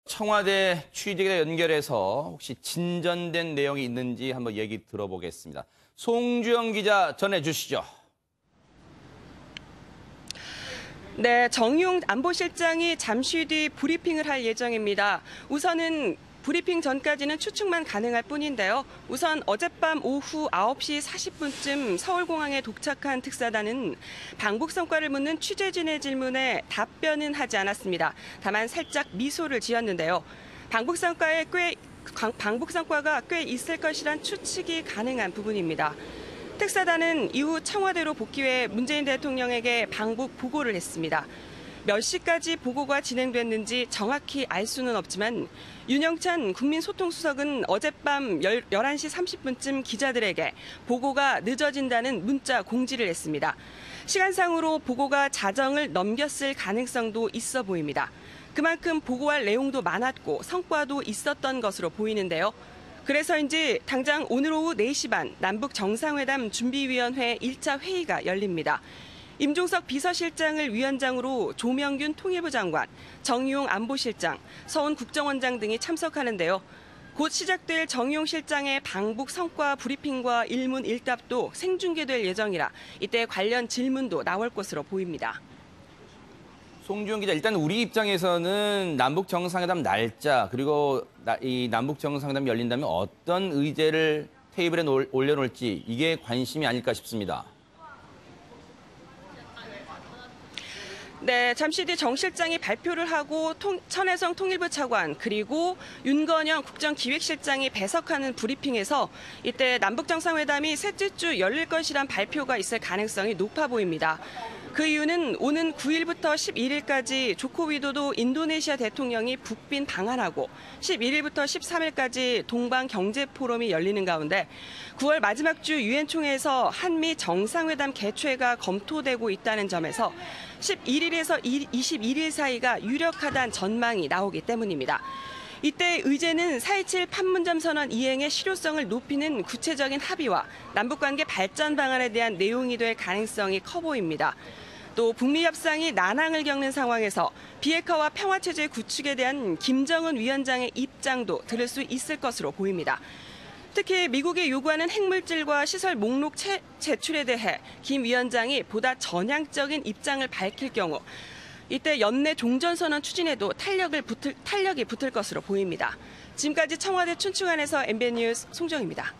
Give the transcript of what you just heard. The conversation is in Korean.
청와대 취재기자 연결해서 혹시 진전된 내용이 있는지 한번 얘기 들어보겠습니다. 송주영 기자 전해주시죠. 네, 정용 안보실장이 잠시 뒤 브리핑을 할 예정입니다. 우선은 브리핑 전까지는 추측만 가능할 뿐인데요. 우선 어젯밤 오후 9시 40분쯤 서울공항에 도착한 특사단은 방북 성과를 묻는 취재진의 질문에 답변은 하지 않았습니다. 다만 살짝 미소를 지었는데요. 방북 성과가 꽤 있을 것이란 추측이 가능한 부분입니다. 특사단은 이후 청와대로 복귀해 문재인 대통령에게 방북 보고를 했습니다. 몇 시까지 보고가 진행됐는지 정확히 알 수는 없지만 윤영찬 국민소통수석은 어젯밤 11시 30분쯤 기자들에게 보고가 늦어진다는 문자 공지를 했습니다. 시간상으로 보고가 자정을 넘겼을 가능성도 있어 보입니다. 그만큼 보고할 내용도 많았고 성과도 있었던 것으로 보이는데요. 그래서인지 당장 오늘 오후 4시 반 남북 정상회담 준비위원회 1차 회의가 열립니다. 임종석 비서실장을 위원장으로 조명균 통일부 장관, 정의용 안보실장, 서훈 국정원장 등이 참석하는데요. 곧 시작될 정의용 실장의 방북 성과 브리핑과 일문일답도 생중계될 예정이라 이때 관련 질문도 나올 것으로 보입니다. 송주영 기자, 일단 우리 입장에서는 남북 정상회담 날짜 그리고 이 남북 정상회담이 열린다면 어떤 의제를 테이블에 올려놓을지 이게 관심이 아닐까 싶습니다. 네, 잠시 뒤 정 실장이 발표를 하고 천혜성 통일부 차관 그리고 윤건영 국정기획실장이 배석하는 브리핑에서 이때 남북정상회담이 셋째 주 열릴 것이란 발표가 있을 가능성이 높아 보입니다. 그 이유는 오는 9일부터 11일까지 조코 위도도 인도네시아 대통령이 북빈 방한하고 11일부터 13일까지 동방경제포럼이 열리는 가운데 9월 마지막 주 유엔 총회에서 한미 정상회담 개최가 검토되고 있다는 점에서 11일에서 21일 사이가 유력하다는 전망이 나오기 때문입니다. 이때 의제는 4.27 판문점 선언 이행의 실효성을 높이는 구체적인 합의와 남북관계 발전 방안에 대한 내용이 될 가능성이 커 보입니다. 또 북미 협상이 난항을 겪는 상황에서 비핵화와 평화체제 구축에 대한 김정은 위원장의 입장도 들을 수 있을 것으로 보입니다. 특히 미국이 요구하는 핵물질과 시설 목록 제출에 대해 김 위원장이 보다 전향적인 입장을 밝힐 경우 이때 연내 종전선언 추진에도 탄력이 붙을 것으로 보입니다. 지금까지 청와대 춘추관에서 MBN 뉴스 송정입니다.